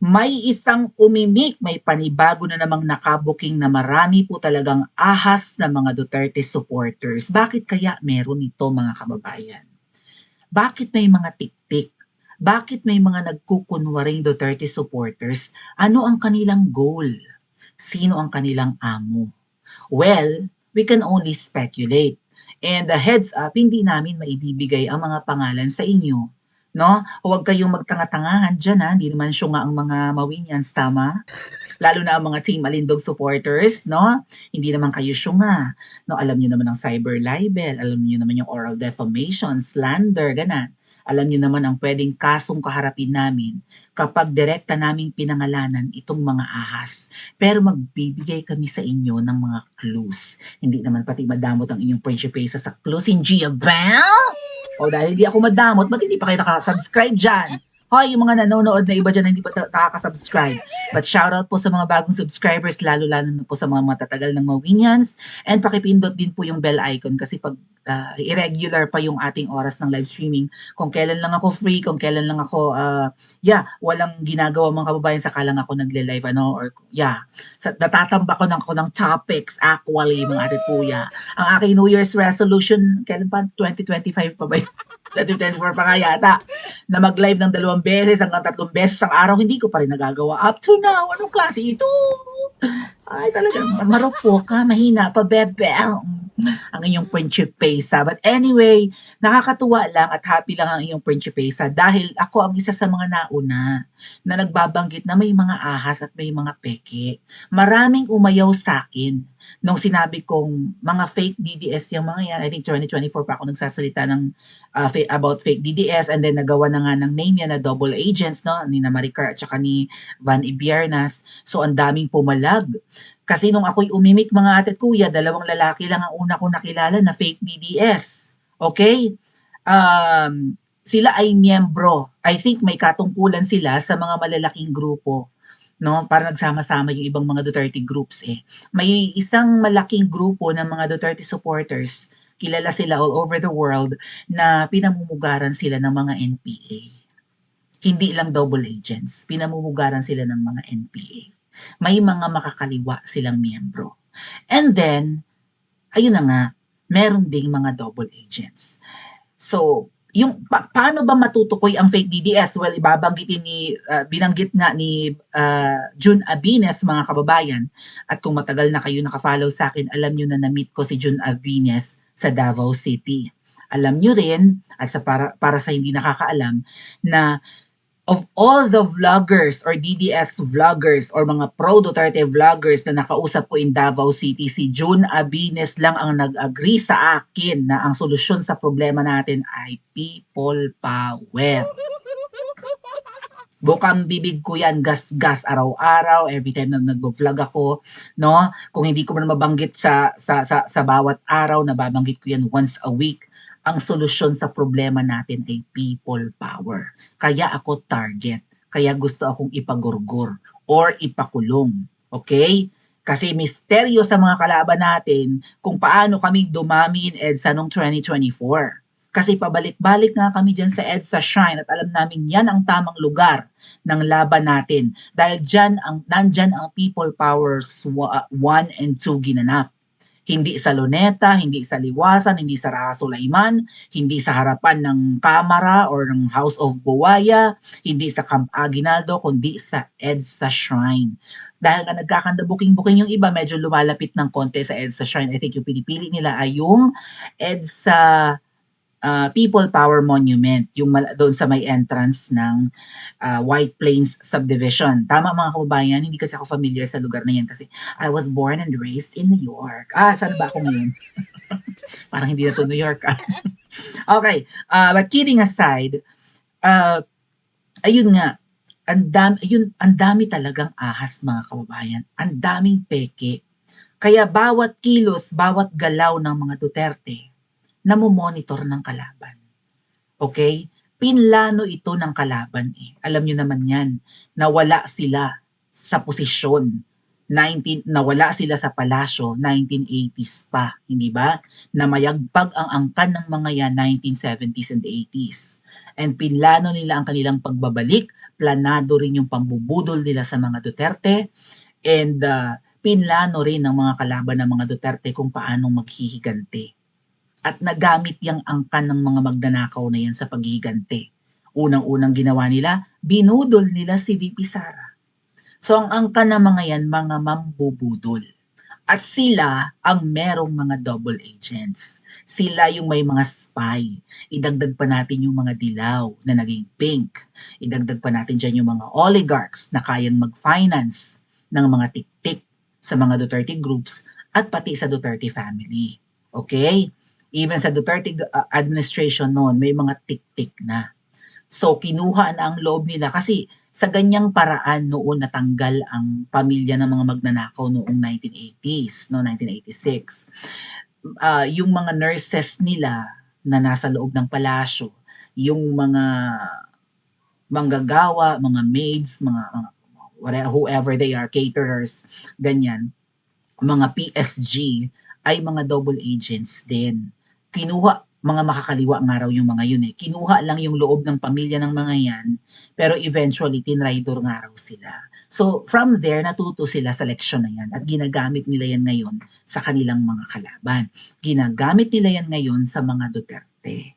May isang umimik, may panibago na namang nakabuking na marami po talagang ahas na mga Duterte supporters. Bakit kaya meron ito mga kababayan? Bakit may mga tiktik? Bakit may mga nagkukunwaring Duterte supporters? Ano ang kanilang goal? Sino ang kanilang amo? Well, we can only speculate. And heads up, hindi namin maibibigay ang mga pangalan sa inyo. No? Huwag kayong magtanga-tangahan dyan ha. Hindi naman syunga ang mga Mawinians, tama? Lalo na ang mga Team Alindog supporters, no? Hindi naman kayo syunga. No, alam niyo naman ang cyber libel, alam niyo naman yung oral defamation, slander, ganan. Alam niyo naman ang pwedeng kasong kaharapin namin kapag direkta naming pinangalanan itong mga ahas. Pero magbibigay kami sa inyo ng mga clues. Hindi naman pati madamot ang inyong prinsipesa sa clues in Giavel? O dahil hindi ako madamot, ba't hindi pa kayo nakasubscribe dyan? Hoy, yung mga nanonood na iba dyan na hindi pa nakaka-subscribe. But shoutout po sa mga bagong subscribers, lalo-lalo na po sa mga matatagal ng Mawinians. And pakipindot din po yung bell icon kasi pag irregular pa yung ating oras ng live streaming, kung kailan lang ako free, kung kailan lang ako, walang ginagawa mga kababayan, saka lang ako nagle-live, natatamba ko ng topics, actually, mga ate kuya. Ang aking New Year's resolution, kailan pa? 2025 pa ba yun? 2024 pa nga yata, na mag-live ng 2 beses hanggang 3 beses ang araw, hindi ko pa rin nagagawa. Up to now, anong klase ito? Ay, talagang marupok ka, mahina pa, bebe. Ang inyong prinsipesa. But anyway, nakakatuwa lang at happy lang ang inyong prinsipesa dahil ako ang isa sa mga nauna na nagbabanggit na may mga ahas at may mga peke. Maraming umayaw sa akin nung sinabi kong mga fake DDS yung mga yan. I think 2024 pa ako nagsasalita ng about fake DDS, and then nagawa na nga ng name yan na double agents, no? Ni na Maricar at saka ni Van Ibiernas. So ang daming pumalag. Kasi nung ako'y umimik mga ate at kuya, 2 lalaki lang ang una ko nakilala na fake DDS. Okay? Sila ay miyembro. I think may katungkulan sila sa mga malalaking grupo. No, para nagsama-sama yung ibang mga Duterte groups eh. May isang malaking grupo ng mga Duterte supporters, kilala sila all over the world, na pinamumugaran sila ng mga NPA. Hindi lang double agents, pinamumugaran sila ng mga NPA. May mga makakaliwa silang miyembro. And then, ayun na nga, meron ding mga double agents. So, yung paano ba matutukoy ang fake DDS? Well, binanggit nga ni Jun Abines, mga kababayan. At kung matagal na kayo nakafollow sa akin, alam nyo na na-meet ko si Jun Abines sa Davao City. Alam nyo rin, at para sa hindi nakakaalam, na of all the vloggers or DDS vloggers or mga pro-Duterte vloggers na nakausap ko in Davao City, si Jun Abines lang ang nag-agree sa akin na ang solusyon sa problema natin ay people power. Bukang bibig ko yan, gas-gas, araw-araw, every time na nag-vlog ako, no? Kung hindi ko man mabanggit sa bawat araw, nababanggit ko yan once a week. Ang solusyon sa problema natin ay people power. Kaya ako target. Kaya gusto akong ipagurgur or ipakulong. Okay? Kasi misteryo sa mga kalaban natin kung paano kaming dumami in EDSA noong 2024. Kasi pabalik-balik nga kami dyan sa EDSA Shrine at alam namin yan ang tamang lugar ng laban natin. Dahil nandyan ang people powers 1 and 2 ginanap. Hindi sa Luneta, hindi sa Liwasan, hindi sa Raha Sulaiman, hindi sa harapan ng Kamara or ng House of Buwaya, hindi sa Camp Aguinaldo, kundi sa EDSA Shrine. Dahil nga nagkakanda-booking-booking yung iba, medyo lumalapit ng konti sa EDSA Shrine. I think yung pinipili nila ay yung EDSA People Power Monument, yung doon sa may entrance ng White Plains Subdivision. Tama mga kababayan, hindi kasi ako familiar sa lugar na yan kasi I was born and raised in New York. Saan ba ako ngayon? Parang hindi na to New York. Okay, but kidding aside, ayun nga, ang dami talagang ahas mga kababayan. Ang daming peke. Kaya bawat kilos, bawat galaw ng mga Duterte, namomonitor ng kalaban. Okay? Pinlano ito ng kalaban eh. Alam nyo naman yan, nawala sila sa posisyon. Nawala sila sa palasyo, 1980s pa, hindi ba? Namayagpag ang angkan ng mga yan, 1970s and 80s. And pinlano nila ang kanilang pagbabalik, planado rin yung pambubudol nila sa mga Duterte and pinlano rin ng mga kalaban ng mga Duterte kung paano maghihiganti. At nagamit yang angkan ng mga magnanakaw na yan sa paghihiganti. Unang-unang ginawa nila, binudol nila si VP Sara. So ang angkan ng mga yan, mga mambubudol. At sila ang merong mga double agents. Sila yung may mga spy. Idagdag pa natin yung mga dilaw na naging pink. Idagdag pa natin dyan yung mga oligarchs na kayang mag-finance ng mga tik-tik sa mga Duterte groups at pati sa Duterte family. Okay? Even sa Duterte administration noon, may mga tik-tik na. So, kinuha na ang loob nila kasi sa ganyang paraan noon natanggal ang pamilya ng mga magnanakaw noong 1980s, no, 1986. Yung mga nurses nila na nasa loob ng palasyo, yung mga manggagawa, mga maids, mga whoever they are, caterers, ganyan, mga PSG, ay mga double agents din. Kinuha, mga makakaliwa nga raw yung mga yun eh. Kinuha lang yung loob ng pamilya ng mga yan, pero eventually tinraidor nga raw sila. So from there, natuto sila sa leksyon na yan at ginagamit nila yan ngayon sa kanilang mga kalaban. Ginagamit nila yan ngayon sa mga Duterte.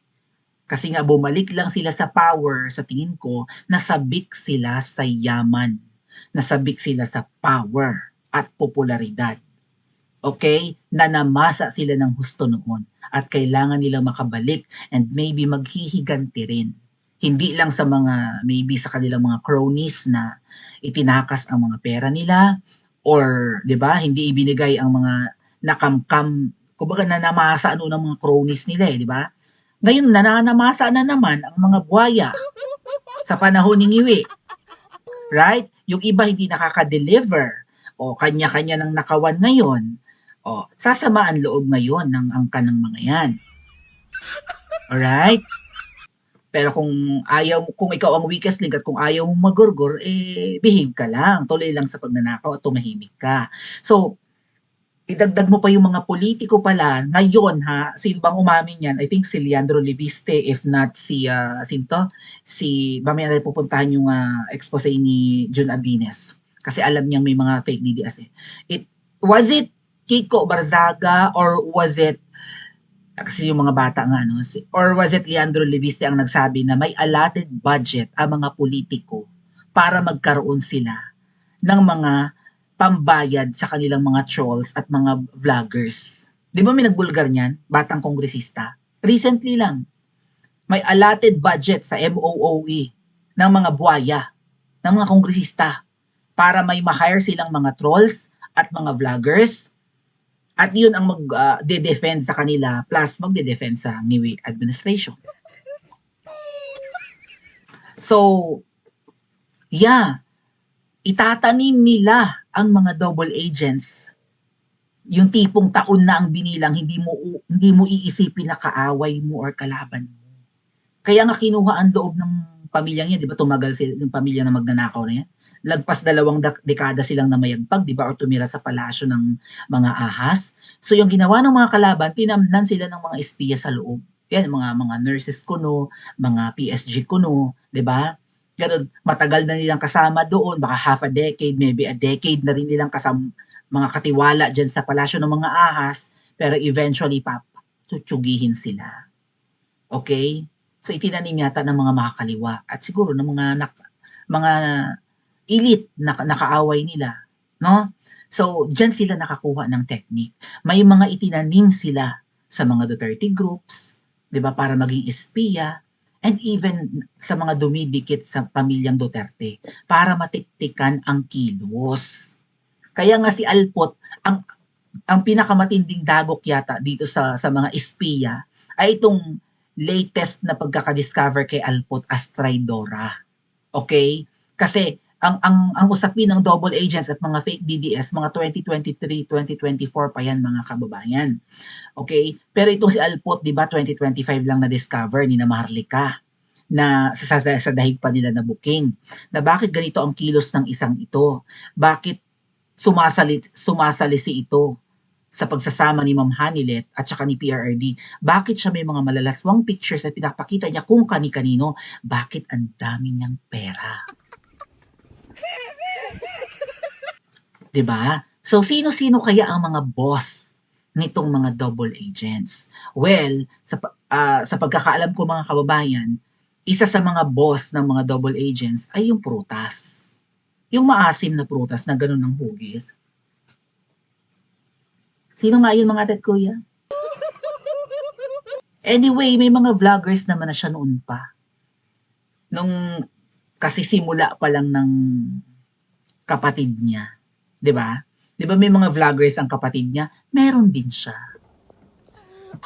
Kasi nga bumalik lang sila sa power, sa tingin ko, nasabik sila sa yaman. Nasabik sila sa power at popularidad. Okay? Na namasa sila ng husto noon at kailangan nilang makabalik and maybe maghihiganti rin. Hindi lang sa mga, maybe sa kanilang mga cronies na itinakas ang mga pera nila or, di ba, hindi ibinigay ang mga nakamkam, kumbaga nanamasa ng mga cronies nila di ba? Ngayon, nananamasa na naman ang mga buhaya sa panahon ni Ngiwi. Right? Yung iba hindi nakaka-deliver o kanya-kanya ng nakawan ngayon. O, sasama ang loob ngayon ng angkan ng mga yan. Alright? Pero kung ikaw ang weakest link at kung ayaw mong magurgur, behave ka lang. Tuloy lang sa pagnanakaw at tumahimik ka. So, idagdag mo pa yung mga politiko pala. Ngayon sino bang umamin yan? I think si Leandro Leviste, if not si, mamaya na pupuntahan yung expose ni Jun Abines. Kasi alam niyang may mga fake DDS eh. Was it Kiko Barzaga or was it kasi yung mga bata nga or was it Leandro Leviste ang nagsabi na may allotted budget ang mga politiko para magkaroon sila ng mga pambayad sa kanilang mga trolls at mga vloggers. Di ba may nagbulgar niyan? Batang kongresista. Recently lang. May allotted budget sa MOOE ng mga buhaya, ng mga kongresista para may ma-hire silang mga trolls at mga vloggers. At yun ang mag-de-defend sa kanila plus magde-defend sa Ngiwi administration. So, yeah, itatanim nila ang mga double agents. Yung tipong taon na ang binilang, hindi mo iisipin na kaaway mo or kalaban mo. Kaya nga kinuha ang loob ng pamilyang yan, di ba tumagal sila, yung pamilya na magnanakaw na yan. Lagpas 2 dekada silang namayagpag, di ba, or tumira sa palasyo ng mga ahas. So yung ginawa ng mga kalaban, tinamnan sila ng mga espiya sa loob. Yan, mga nurses kuno, mga PSG kuno, di ba? Ganun, matagal na nilang kasama doon, baka half a decade, maybe a decade na rin nilang kasama, mga katiwala dyan sa palasyo ng mga ahas, pero eventually, tutsugihin sila. Okay? So itinanim yata ng mga makakaliwa at siguro ng mga elite na nakaaway nila, no? So diyan sila nakakuha ng technique. May mga itinanim sila sa mga Duterte groups, 'di ba, para maging espiya and even sa mga dumidikit sa pamilyang Duterte para matiktikan ang kilos. Kaya nga si Alpot ang pinakamatinding dagok yata dito sa mga espiya ay itong latest na pagkaka-discover kay Alpot as traidora. Okay? Kasi ang usapin ng double agents at mga fake DDS, mga 2023, 2024 pa yan mga kababayan. Okay? Pero itong si Alpot, di ba, 2025 lang na-discover ni na Maharlika na sa dahig pa nila na booking. Na bakit ganito ang kilos ng isang ito? Bakit sumasalisi ito sa pagsasama ni Ma'am Hanilet at saka ni PRRD? Bakit siya may mga malalaswang pictures at pinapakita niya kung kani-kanino? Bakit ang dami niyang pera? 'di ba? So sino-sino kaya ang mga boss nitong mga double agents? Well, sa pagkakaalam ko mga kababayan, isa sa mga boss ng mga double agents ay yung prutas. Yung maasim na prutas na gano'n ang hugis. Sino nga yun mga ate at kuya? Anyway, may mga vloggers naman na siya noon pa. Nung kasi simula pa lang ng kapatid niya, 'di ba? 'Di ba may mga vloggers ang kapatid niya? Meron din siya.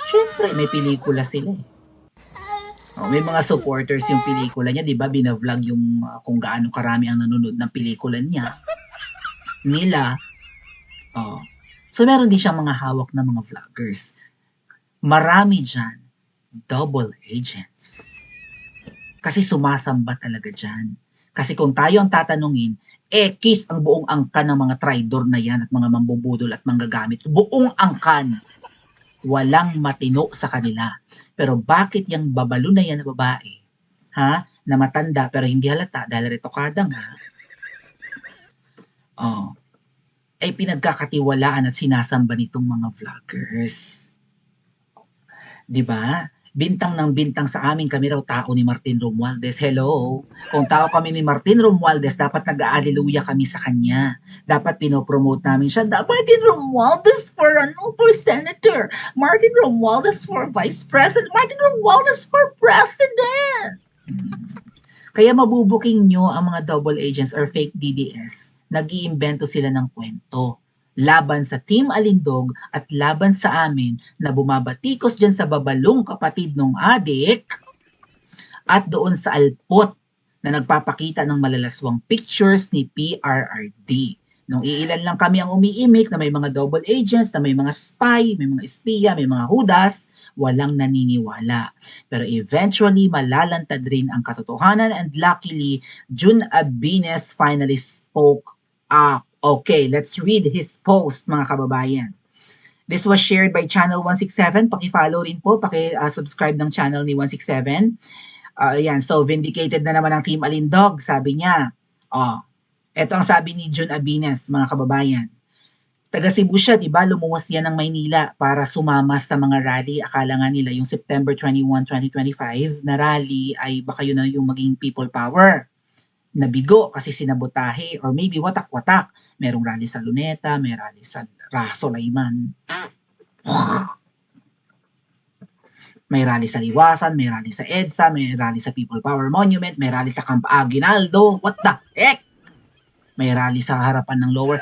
Siyempre may pelikula sila eh. Oh, may mga supporters yung pelikula niya, 'di ba? Bina-vlog yung kung gaano karami ang nanonood ng pelikula nila. Oh. So meron din siyang mga hawak na mga vloggers. Marami diyan double agents. Kasi sumasamba talaga diyan. Kasi kung tayo ang tatanungin, kiss ang buong angkan ng mga traidor na yan at mga mambubudol at manggagamit. Buong angkan. Walang matino sa kanila. Pero bakit yung babalo na yan na babae, na matanda pero hindi halata dahil retokada nga, ay pinagkakatiwalaan at sinasamba nitong mga vloggers. 'Di ba? Bintang ng bintang sa amin, kami raw tao ni Martin Romualdez. Hello? Kung tao kami ni Martin Romualdez, dapat nag-aaleluya kami sa kanya. Dapat pinopromote namin siya. Martin Romualdez for senator. Martin Romualdez for vice president. Martin Romualdez for president. Kaya mabubuking nyo ang mga double agents or fake DDS. Nag-iimbento sila ng kwento laban sa Team Alindog at laban sa amin na bumabatikos dyan sa babalong kapatid ng adik at doon sa alpot na nagpapakita ng malalaswang pictures ni PRRD. Nung iilan lang kami ang umiimik na may mga double agents, na may mga spy, may mga espiya, may mga hudas, walang naniniwala. Pero eventually, malalantad rin ang katotohanan and luckily, Jun Abines finally spoke up. Okay, let's read his post mga kababayan. This was shared by Channel 167. Paki-follow rin po, paki-subscribe ng channel ni 167. Ayan, so vindicated na naman ang Team Alindog, sabi niya. Ito ang sabi ni Jun Abines, mga kababayan. Taga Cebu siya, di ba? Lumuwas yan ng Maynila para sumama sa mga rally. Akala nga nila yung September 21, 2025 na rally ay baka yun na yung maging people power. Nabigo kasi sinabotahe or maybe watak-watak. Merong rally sa Luneta, may rally sa Rasolayman. May rally sa Liwasan, may rally sa EDSA, may rally sa People Power Monument, may rally sa Camp Aguinaldo. What the heck? May rally sa harapan ng lower.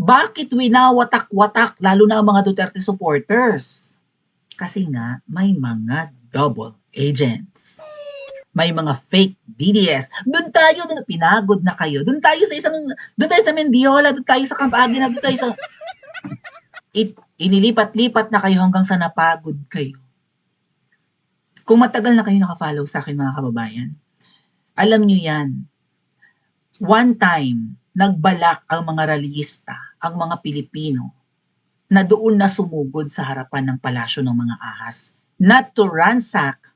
Bakit winawatak-watak lalo na ang mga Duterte supporters? Kasi nga may mga double agents. May mga fake DDS. Doon tayo, pinagod na kayo. Doon tayo sa Mendiola, doon tayo sa Camp Aguinaldo, doon tayo sa... Inilipat-lipat na kayo hanggang sa napagod kayo. Kung matagal na kayo nakafollow sa akin mga kababayan, alam nyo yan. One time, nagbalak ang mga rallyista, ang mga Pilipino, na doon na sumugod sa harapan ng palasyo ng mga ahas. Not to ransack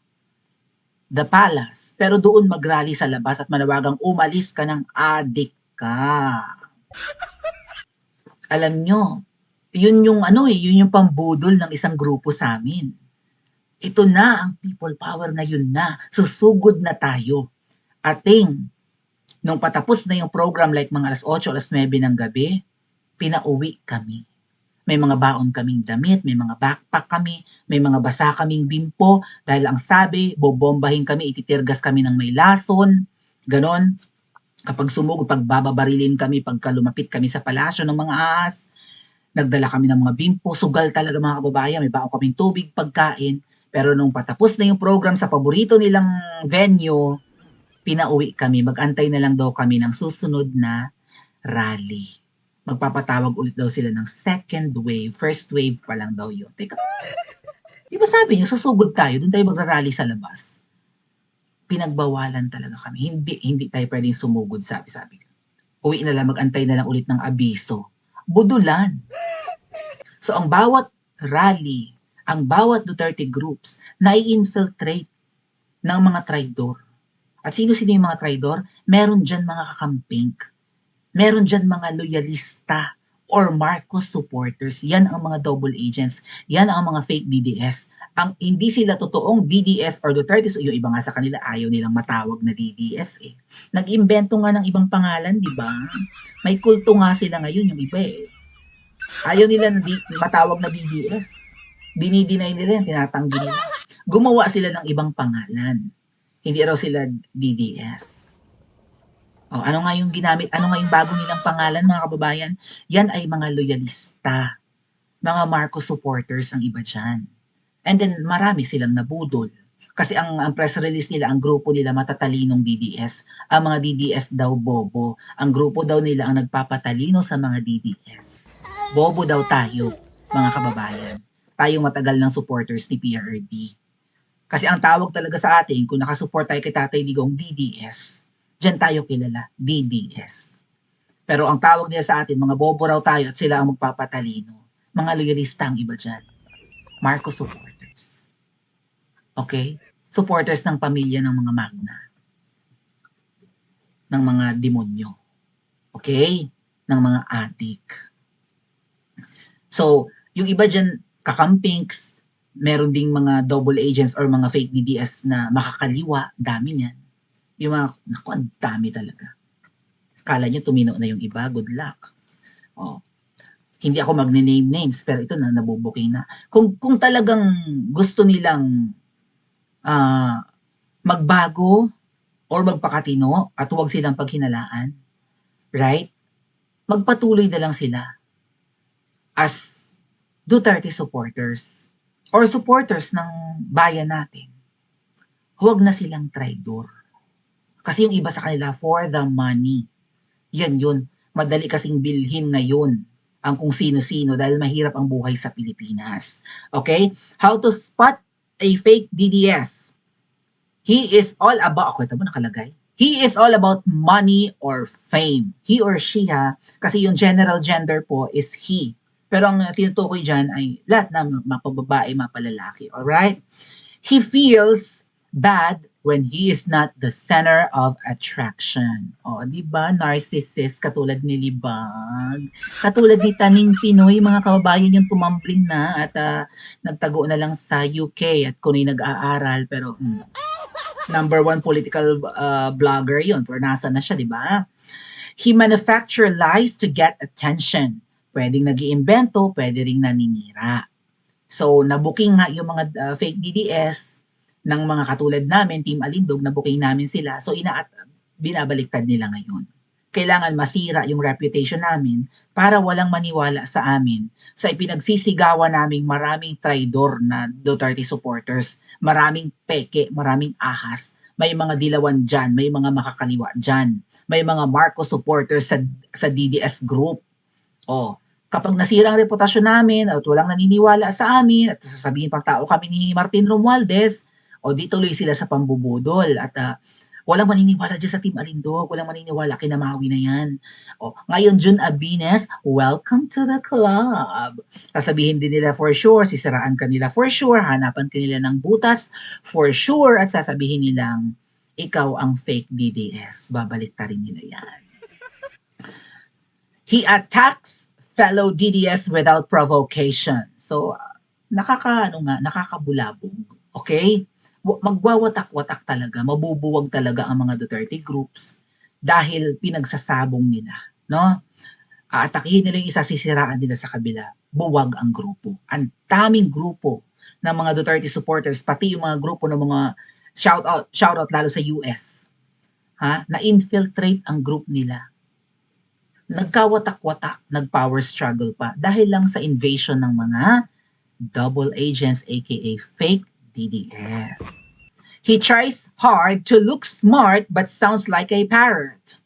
the palace, pero doon mag-rally sa labas at manawagang umalis ka ng adik ka. Alam nyo, yun yung yun yung pambudol ng isang grupo sa amin. Ito na ang people power ngayon na. Susugod na tayo. Ating, nung patapos na yung program like mga alas 8, alas 9 ng gabi, pinauwi kami. May mga baon kaming damit, may mga backpack kami, may mga basa kaming bimpo, dahil ang sabi, bobombahin kami, ititirgas kami ng may lason, ganon. Kapag sumugod, pag bababarilin kami, pagka lumapit kami sa palasyo ng mga ahas, nagdala kami ng mga bimpo, sugal talaga mga kababayan, may baon kaming tubig, pagkain, pero nung patapos na yung program sa paborito nilang venue, pinauwi kami, mag-antay na lang daw kami ng susunod na rally. Magpapatawag ulit daw sila ng second wave. First wave pa lang daw yun. Teka, di ba sabi niyo, susugod tayo, doon tayo magrarally sa labas. Pinagbawalan talaga kami. Hindi tayo pwedeng sumugod, sabi. Uwi na lang, mag-antay na lang ulit ng abiso. Budulan. So, ang bawat rally, ang bawat Duterte groups, nai-infiltrate ng mga traidor. At sino yung mga traidor? Meron dyan mga kakamping Meron diyan mga loyalista or Marcos supporters. Yan ang mga double agents. Yan ang mga fake DDS. Ang hindi sila totoong DDS or Duterte, so yung iba nga sa kanila ayaw nilang matawag na DDS eh. Nag-imbento nga ng ibang pangalan, di ba? May kulto nga sila ngayon yung iba eh. Ayaw nila na matawag na DDS. Dinideny nila yan, tinatanggi nila. Gumawa sila ng ibang pangalan. Hindi raw sila DDS. Oh, ano nga yung ginamit, ano nga yung bago nilang pangalan, mga kababayan? Yan ay mga loyalista, mga Marcos supporters ang iba dyan. And then marami silang nabudol. Kasi ang press release nila, ang grupo nila matatalinong DDS. Ang mga DDS daw bobo. Ang grupo daw nila ang nagpapatalino sa mga DDS. Bobo daw tayo, mga kababayan. Tayong matagal ng supporters ni PRRD. Kasi ang tawag talaga sa atin, kung nakasupport tayo kay Tatay Digong, DDS. Diyan tayo kilala, DDS. Pero ang tawag nila sa atin, mga bobo raw tayo at sila ang magpapatalino. Mga loyalista ang iba dyan. Marcos supporters. Okay? Supporters ng pamilya ng mga Magna. Ng mga demonyo. Okay? Ng mga adik. So, yung iba dyan, kakampings, meron ding mga double agents or mga fake DDS na makakaliwa, dami niyan. Yung mga, naku, ang dami talaga. Kala nyo tumino na yung iba, good luck. Oh. Hindi ako magne-name names, pero ito na, nabubuking na. Kung talagang gusto nilang magbago or magpakatino at huwag silang paghinalaan, right? Magpatuloy na lang sila as Duterte supporters or supporters ng bayan natin. Huwag na silang traidor. Kasi yung iba sa kanila, for the money. Yan yun. Madali kasing bilhin ngayon ang kung sino-sino dahil mahirap ang buhay sa Pilipinas. Okay? How to spot a fake DDS. He is all about, ito mo nakalagay. He is all about money or fame. He or she ha, kasi yung general gender po is he. Pero ang tinutukoy dyan ay lahat na mapababae, mapalalaki. Alright? He feels bad when he is not the center of attraction. O, di ba? Narcissist, katulad ni Libag. Katulad ni Taning Pinoy, mga kababayan yung tumambling na at nagtago na lang sa UK at kuno'y nag-aaral. Pero number one political blogger yun. Pero nasa na siya, di ba? He manufacture lies to get attention. Pwedeng nag-iimbento, pwede ring naninira. So, nabuking nga yung mga fake DDS ng mga katulad namin, Team Alindog, nabuking namin sila. So, binabaliktad nila ngayon. Kailangan masira yung reputation namin para walang maniwala sa amin sa ipinagsisigawan naming maraming traidor na Duterte supporters, maraming peke, maraming ahas, may mga dilawan dyan, may mga makakaliwa dyan, may mga Marcos supporters sa DDS group. Oh, kapag nasira ang reputasyon namin at walang naniniwala sa amin at sasabihin pang tao kami ni Martin Romualdez, o di tuloy sila sa pambubudol at walang maniniwala dyan sa Team Alindog, walang maniniwala, kinamawi na yan. O, ngayon, Jun Abines, welcome to the club. Sasabihin din nila for sure, sisiraan ka nila for sure, hanapan ka nila ng butas for sure, at sasabihin nilang ikaw ang fake DDS. Babalik ta rin nila yan. He attacks fellow DDS without provocation. So, nakakabulabog. Okay? Magwawatak-watak talaga, mabubuwag talaga ang mga Duterte groups dahil pinagsasabong nila, no? Aatakihin nila yung isa, sisiraan nila sa kabila. Buwag ang grupo. Ang daming grupo ng mga Duterte supporters, pati yung mga grupo ng mga shoutout lalo sa US, na-infiltrate ang group nila. Nagkawatak-watak, nag-power struggle pa dahil lang sa invasion ng mga double agents aka fake DDS. He tries hard to look smart but sounds like a parrot.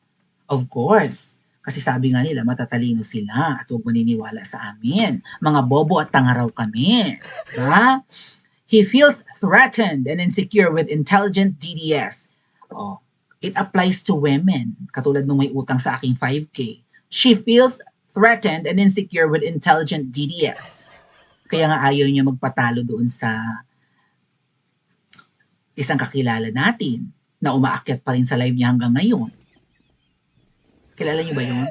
Of course, kasi sabi nga nila matatalino sila at huwag maniniwala sa amin. Mga bobo at tanga raw kami. Diba? He feels threatened and insecure with intelligent DDS. Oh, it applies to women. Katulad nung may utang sa aking 5K. She feels threatened and insecure with intelligent DDS. Kaya nga ayaw niya magpatalo doon sa isang kakilala natin na umaakyat pa rin sa live niya hanggang ngayon. Kilala niyo ba yun?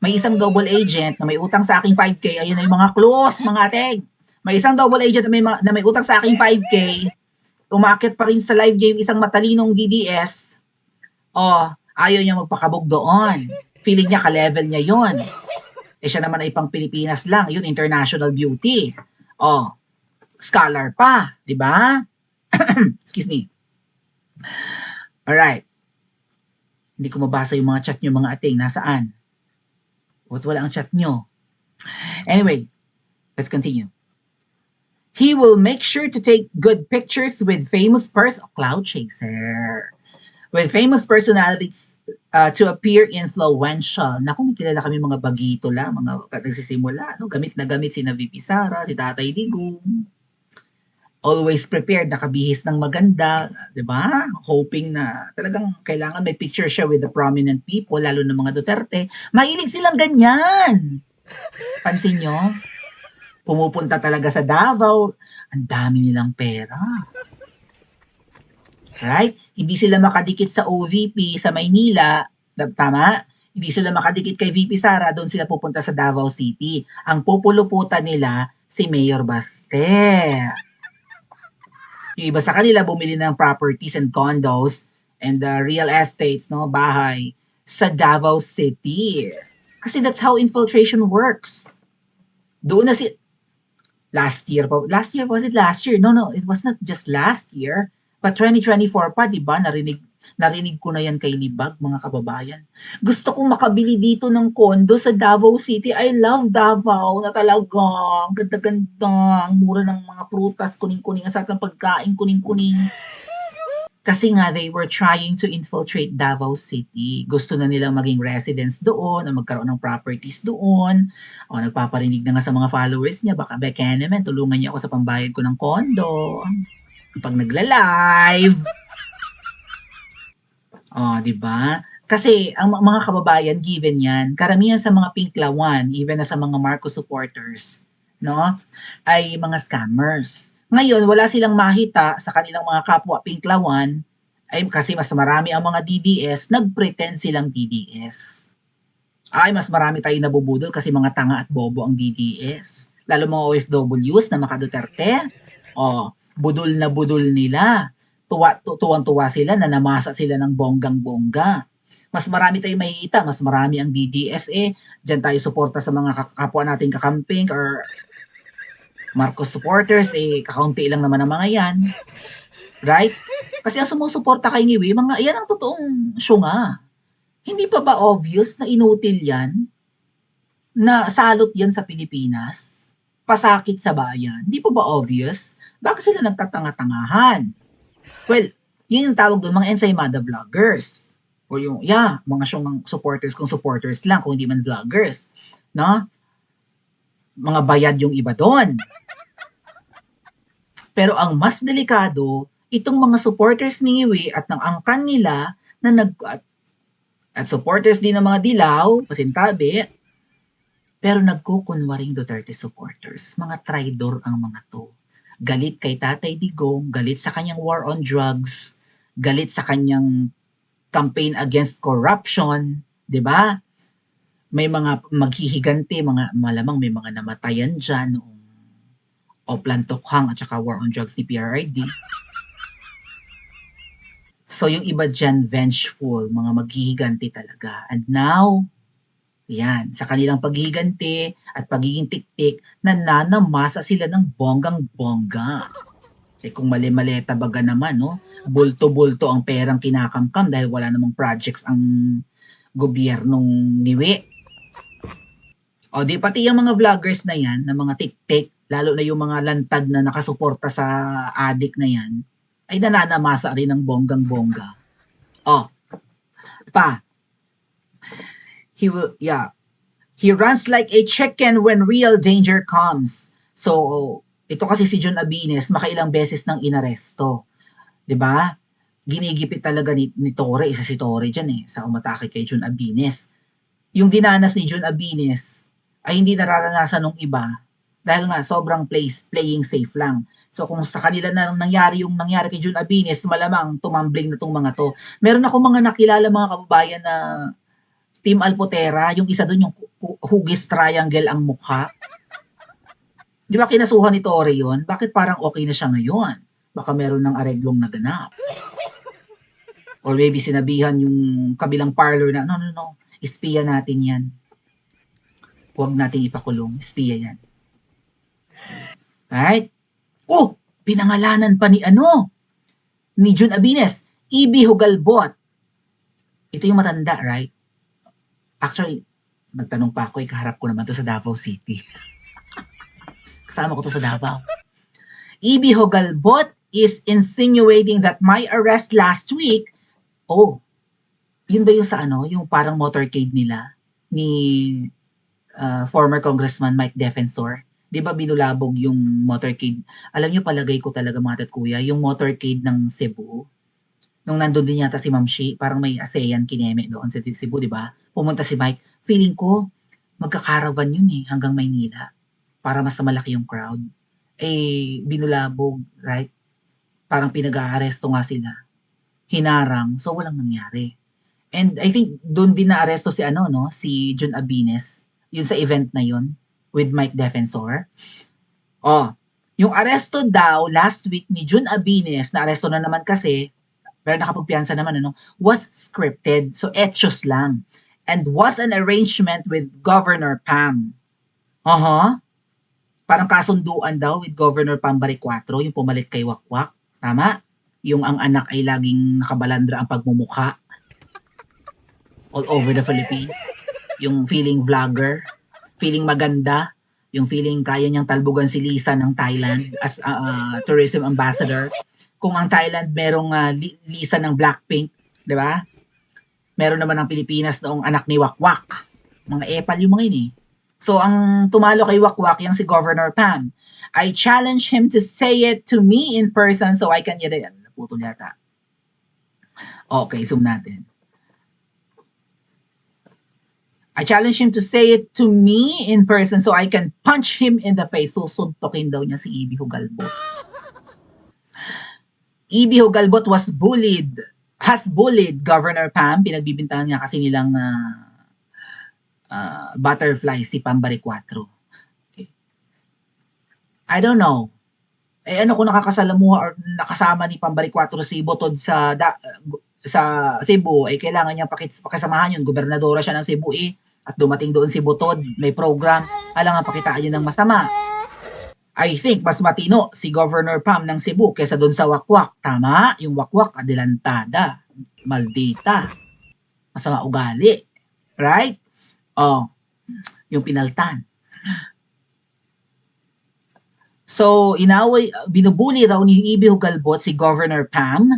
May isang double agent na may utang sa aking 5K. Ayun na yung mga clues, mga ating. May isang double agent na may utang sa aking 5K. Umakyat pa rin sa live niya yung isang matalinong DDS. Ayaw niya magpakabog doon. Feeling niya ka-level niya yon. Siya naman ay pang Pilipinas lang. Yun, international beauty. Scholar pa. Diba? Excuse me. Alright. Hindi ko mabasa yung mga chat nyo, mga ating. Nasaan? Ba't wala ang chat nyo? Anyway, let's continue. He will make sure to take good pictures with famous cloud chaser. With famous personalities to appear influential. Naku, may kilala kami mga bagito lang, mga nagsisimula. No? Gamit na gamit si VP Sara, si Tatay Digong. Always prepared, nakabihis ng maganda, di ba? Hoping na talagang kailangan may picture siya with the prominent people, lalo ng mga Duterte. Mahilig silang ganyan. Pansin nyo? Pumupunta talaga sa Davao, ang dami nilang pera. Right? Hindi sila makadikit sa OVP sa Maynila, tama? Hindi sila makadikit kay VP Sara, doon sila pupunta sa Davao City. Ang pupuluputan nila, si Mayor Baste. Yung iba sa kanila bumili ng properties and condos and real estates, no, bahay sa Davao City. Kasi that's how infiltration works. Doon na last year, was it last year? No, it was not just last year, but 2024 pa, di ba? Narinig ko na yan kay Libag, mga kababayan. Gusto kong makabili dito ng kondo sa Davao City. I love Davao na talaga. Ganda-ganda. Ang mura ng mga prutas, kuning-kuning. Ang sarap ng pagkain, kuning-kuning. Kasi nga, they were trying to infiltrate Davao City. Gusto na nilang maging residents doon, o magkaroon ng properties doon. Nagpaparinig na nga sa mga followers niya, baka Bekenemen, tulungan niya ako sa pambayad ko ng kondo. Pag nagla-live. Di ba? Kasi ang mga kababayan, given yan, karamihan sa mga Pinklawan, even na sa mga Marcos supporters, no, ay mga scammers. Ngayon, wala silang mahita sa kanilang mga kapwa Pinklawan, ay kasi mas marami ang mga DDS, nagpretend silang DDS. Mas marami tayong nabubudol kasi mga tanga at bobo ang DDS. Lalo mga OFWs na maka-Duterte, budol na budol nila. Tuwang-tuwa sila na namasa sila ng bonggang-bongga. Mas marami tayong makikita, mas marami ang DDS Diyan tayo suporta sa mga kapwa nating kakamping or Marcos supporters, kakaunti lang naman ang mga yan. Right? Kasi ang sumusuporta kay Ngiwi, yan ang totoong syunga. Hindi pa ba obvious na inutil yan? Na salot yan sa Pilipinas? Pasakit sa bayan? Hindi pa ba obvious? Bakit sila nagtatanga-tangahan? Well, yun yung tawag doon, mga ensaymada vloggers. O yung, mga syong supporters kung supporters lang, kung hindi man vloggers. No? Mga bayad yung iba doon. Pero ang mas delikado, itong mga supporters ni Ngiwi at ng angkan nila na at supporters din ng mga Dilaw, pasintabi, pero nagkukunwaring Duterte supporters. Mga traidor ang mga to. Galit kay Tatay Digong, galit sa kanyang war on drugs, galit sa kanyang campaign against corruption, 'di ba? May mga maghihiganti, malamang may mga namatayan diyan noong Oplan Tokhang at saka war on drugs ni PRRD. So yung iba diyan vengeful, mga maghihiganti talaga. And now, sa kanilang paghihiganti at pagiging tiktik, nananamasa sila ng bonggang-bongga. Kung mali-maleta baga naman, no? Bulto-bulto ang perang kinakamkam dahil wala namang projects ang gobyernong Ngiwi. Di pati yung mga vloggers na yan, na mga tiktik, lalo na yung mga lantad na nakasuporta sa adik na yan, ay nananamasa rin ng bonggang-bongga. He runs like a chicken when real danger comes. So, ito kasi si John Abines, makailang beses nang inaresto. 'Di ba? Ginigipit talaga ni Torre, isa si Torre diyan sa umatake kay John Abines. Yung dinanas ni John Abines ay hindi nararanasan ng iba Dahil nga sobrang playing safe lang. So kung sa kanila na nangyari yung nangyari kay Jun Abines, malamang tumambling na 'tong mga 'to. Meron akong mga nakilala mga kababayan na Team Alpotera, yung isa dun yung hugis triangle ang mukha. Di ba kinasuhan ni Torre yun? Bakit parang okay na siya ngayon? Baka meron ng areglong naganap. Or maybe sinabihan yung kabilang parlor na, no, espiya natin yan. Huwag nating ipakulong, espiya yan. Right? Oh, pinangalanan pa ni Jun Abines, E.B. Hugalbot. Ito yung matanda, right? Actually, nagtanong pa ako, ikaharap ko naman to sa Davao City. Kasama ko to sa Davao. E.B. Hugalbot is insinuating that my arrest last week, yun ba yung sa yung parang motorcade nila ni former Congressman Mike Defensor? Di ba binulabog yung motorcade? Alam niyo, palagay ko talaga mga kuya, yung motorcade ng Cebu, nung nandun din yata si Ma'am Shi, parang may ASEAN kineme doon sa Cebu, di ba? Pumunta si Mike. Feeling ko, magkakaravan yun hanggang Maynila para mas malaki yung crowd. Binulabog, right? Parang pinag-aaresto nga sila. Hinarang, so walang nangyari. And I think doon din na-aresto si Jun Abines, yun sa event na yun, with Mike Defensor. Yung aresto daw last week ni Jun Abines, na-aresto na naman kasi, pero nakapagpiyansa naman, was scripted. So, etchos lang. And was an arrangement with Governor Pam. Parang kasunduan daw with Governor Pam Baricuatro, yung pumalit kay Wakwak. Tama? Yung ang anak ay laging nakabalandra ang pagmumukha all over the Philippines. Yung feeling vlogger, feeling maganda, yung feeling kaya niyang talbugan si Lisa ng Thailand as tourism ambassador. Kung ang Thailand merong Lisa ng Blackpink, di ba? Meron naman ang Pilipinas noong anak ni Wakwak. Mga epal yung mga yun So, ang tumalo kay Wakwak, yung si Governor Pam. I challenge him to say it to me in person so I can... Naputol yata. Okay, zoom natin. I challenge him to say it to me in person so I can punch him in the face. Susuntokin daw niya si E.B. Hugalbot. E.B. Hugalbot has bullied Governor Pam. Pinagbibintangan niya kasi nilang butterfly si Pam Baricuatro. Okay. I don't know. Kung nakakasalamuha or nakasama ni Pam Baricuatro si Botod sa Cebu, kailangan niya pakisamahan yun. Gobernadora siya ng Cebu at dumating doon si Botod, may program, alangan pakitaan yun ng masama. I think mas matino si Governor Pam ng Cebu kaysa doon sa Wakwak. Tama? Yung Wakwak, adelantada, maldita, masama ugali. Right? Yung pinaltan. So, binubuli raw ni E.B. Hugalbot si Governor Pam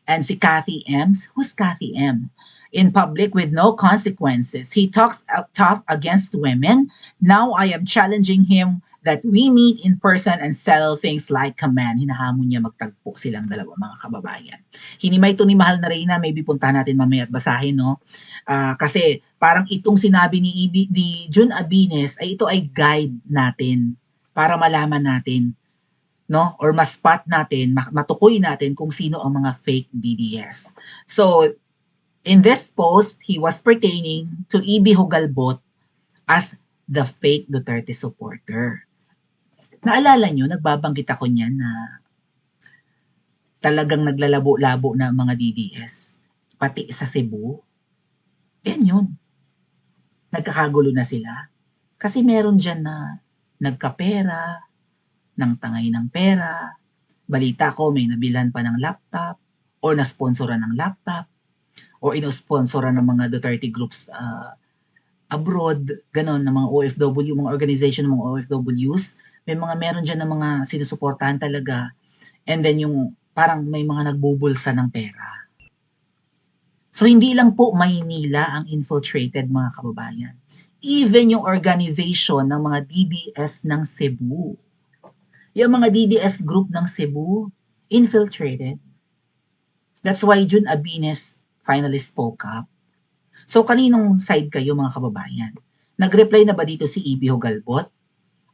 and si Kathy Ems. Who's Kathy M? In public with no consequences. He talks tough against women. Now I am challenging him that we meet in person and settle things like a man. Hinahamon niya magtagpo silang dalawa, mga kababayan. Hinimay ito ni Mahal na Reyna, maybe punta natin mamaya at basahin, no? Kasi parang itong sinabi ni Jun Abines, ito ay guide natin para malaman natin, no? Or ma-spot natin, matukoy natin kung sino ang mga fake DDS. So, in this post, he was pertaining to E.B. Hugalbot as the fake Duterte supporter. Naalala nyo, nagbabanggit ako niyan na talagang naglalabo-labo na mga DDS, pati sa Cebu. Yan yun. Nagkakagulo na sila. Kasi meron dyan na nagkapera, ng tangay ng pera, balita ko may nabilan pa ng laptop, or na-sponsoran ng laptop, or ino-sponsoran ng mga Duterte groups abroad, ganon, ng mga OFW, mga organization ng mga OFWs, meron dyan ng mga sinusuportahan talaga, and then yung parang may mga nagbubulsa ng pera. So, hindi lang po Maynila ang infiltrated, mga kababayan. Even yung organization ng mga DDS ng Cebu, yung mga DDS group ng Cebu, infiltrated. That's why Jun Abines finally spoke up. So, kaninong side kayo, mga kababayan? Nag-reply na ba dito si E.B. Hugalbot?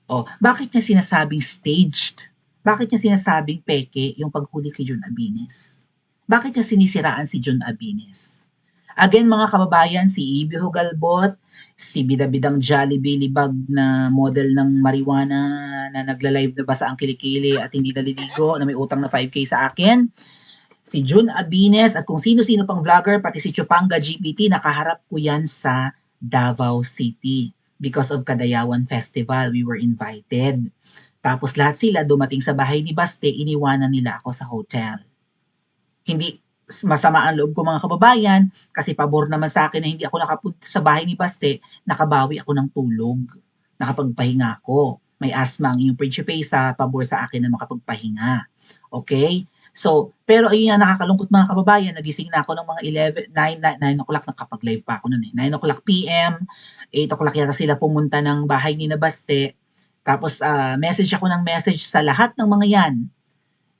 Oh, bakit niya sinasabing staged? Bakit niya sinasabing peke yung paghuli kay Jun Abines? Bakit niya sinisiraan si Jun Abines? Again, mga kababayan, si Ibi Hugalbot, si bidabidang Jollibee libag na model ng marijuana na nagla-live na basa ang kilikili at hindi naliligo na may utang na 5K sa akin. Si Jun Abines at kung sino-sino pang vlogger, pati si Chupanga GPT, nakaharap ko yan sa Davao City. Because of Kadayawan Festival, we were invited. Tapos lahat sila dumating sa bahay ni Baste, iniwanan nila ako sa hotel. Hindi masama ang loob ko mga kababayan kasi pabor naman sa akin na hindi ako nakapunta sa bahay ni Baste, nakabawi ako ng tulog. Nakapagpahinga ako. May asma ang inyong prinsipesa, pabor sa akin na makapagpahinga. Okay? So, pero ayun nga nakakalungkot mga kababayan, nagising na ako ng mga 9 o'clock, nakapag-live pa ako noon eh. 9 o'clock PM, 8 o'clock yata sila pumunta ng bahay ni Baste. Tapos message ako ng message sa lahat ng mga yan.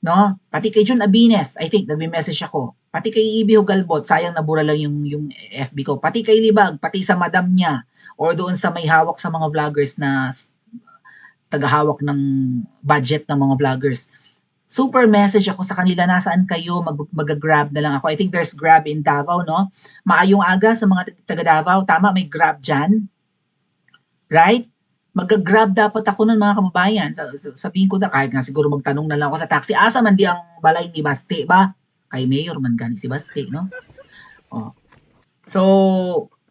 No? Pati kay Jun Abines, I think nagme-message ako. Pati kay Ibi Hugalbot, sayang nabura lang yung FB ko. Pati kay Libag, pati sa madam niya or doon sa may hawak sa mga vloggers na tagahawak ng budget ng mga vloggers. Super message ako sa kanila, nasaan kayo, mag-grab na lang ako. I think there's Grab in Davao, no? Maayong aga sa mga taga Davao, tama, may Grab dyan. Right? Mag-grab dapat ako nun mga kababayan. Sabihin ko na, kahit nga siguro magtanong na lang ako sa taxi, asa man di ang balay ni Baste ba? Kay Mayor man gani si Baste, no? Oh. So,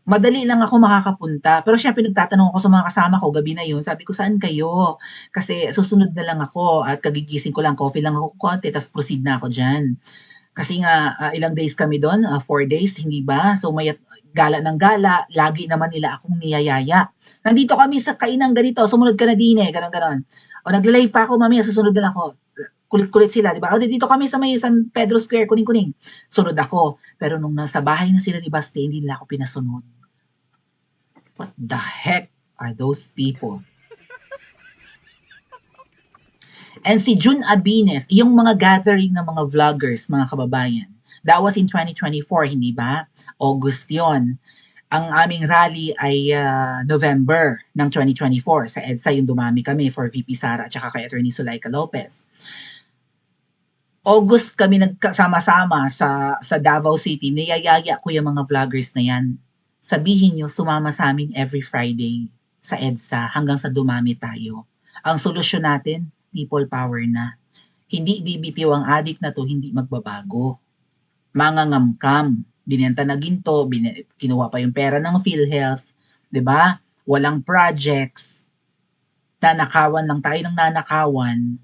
madali lang ako makakapunta. Pero syempre nagtatanong ako sa mga kasama ko gabi na yun. Sabi ko, saan kayo? Kasi susunod na lang ako at kagigising ko lang, coffee lang ako konti, tapos proceed na ako dyan. Kasi nga, ilang days kami doon, 4 days, hindi ba? So, may gala ng gala, lagi naman nila akong niyayaya. Nandito kami sa kainang ganito, sumunod ka na din eh, ganon-ganon. O, nagla-live pa ako, mamaya, susunod na ako. Kulit-kulit sila, di ba? O, dito kami sa may San Pedro Square, kuning-kuning. Sunod ako. Pero nung nasa bahay na sila ni Baste, hindi nila ako pinasunod. What the heck are those people? And si Jun Abines, yung mga gathering ng mga vloggers, mga kababayan, that was in 2024, hindi ba? August yon. Ang aming rally ay November ng 2024. Sa EDSA yung dumami kami for VP Sara at saka kay Attorney Sulaika Lopez. August kami nagkasama-sama sa Davao City. Niyayaya ko yung mga vloggers na yan. Sabihin nyo, sumama sa amin every Friday sa EDSA hanggang sa dumami tayo. Ang solusyon natin, people power na. Hindi bibitiw ang adik na to, hindi magbabago. Mangangamkam, binenta na ginto, kinuha pa yung pera ng PhilHealth, 'di ba? Walang projects. Nanakawan lang tayo ng nanakawan.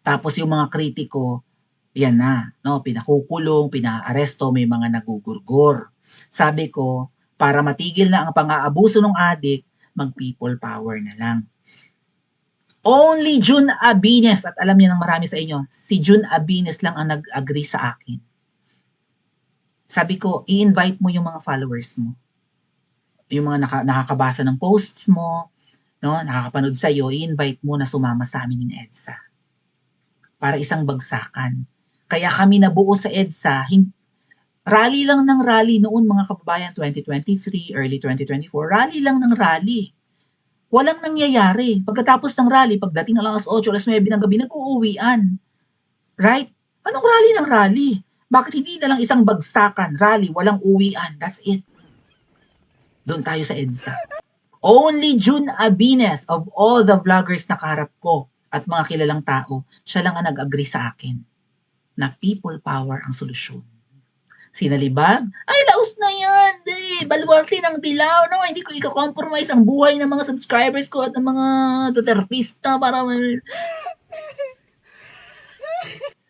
Tapos yung mga kritiko, yan na, no, pinakukulong, pinaaresto, may mga nagugurgor. Sabi ko, para matigil na ang pang-aabuso ng adik, mag-people power na lang. Only Jun Abines, at alam niya ng marami sa inyo, si Jun Abines lang ang nag-agree sa akin. Sabi ko, i-invite mo yung mga followers mo. Yung mga nakakabasa ng posts mo, no, nakakapanood sa'yo, i-invite mo na sumama sa amin in EDSA. Para isang bagsakan. Kaya kami nabuo sa EDSA, rally lang ng rally noon mga kababayan, 2023, early 2024, rally lang ng rally. Walang nangyayari. Pagkatapos ng rally, pagdating alas 8, alas 9 ng gabi, nag-uuwian. Right? Anong rally ng rally? Bakit hindi na lang isang bagsakan, rally, walang uwian? That's it. Doon tayo sa EDSA. Only Jun Abines of all the vloggers na kaharap ko at mga kilalang tao, siya lang ang nag-agree sa akin na people power ang solusyon. Sinalibag, ay laos na yan, baluarte ng dilaw, no? Hindi ko i-compromise ang buhay ng mga subscribers ko at ng mga Dutertista para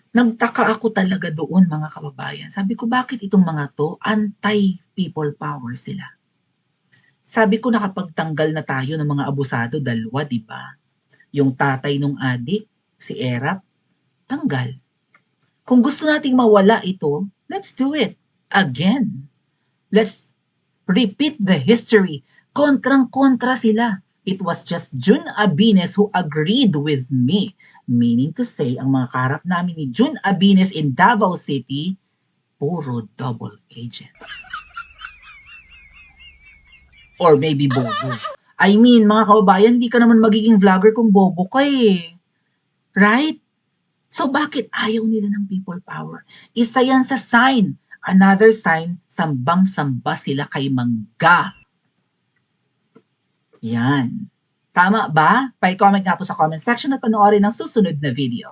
nagtaka ako talaga doon mga kababayan. Sabi ko, bakit itong mga to anti-people power sila? Sabi ko, nakapagtanggal na tayo ng mga abusado, dalawa, di ba? Yung tatay nung adik, si Erap, tanggal. Kung gusto nating mawala ito, let's do it again. Let's repeat the history. Kontrang-kontra sila. It was just Jun Abines who agreed with me. Meaning to say, ang mga kaharap namin ni Jun Abines in Davao City, puro double agents. Or maybe bobo. I mean, mga kababayan, hindi ka naman magiging vlogger kung bobo ka eh. Right? So bakit ayaw nila ng people power? Isa yan sa sign. Another sign, sambang-samba sila kay Mangga. Yan. Tama ba? Pa-comment nga po sa comment section at panoorin ang susunod na video.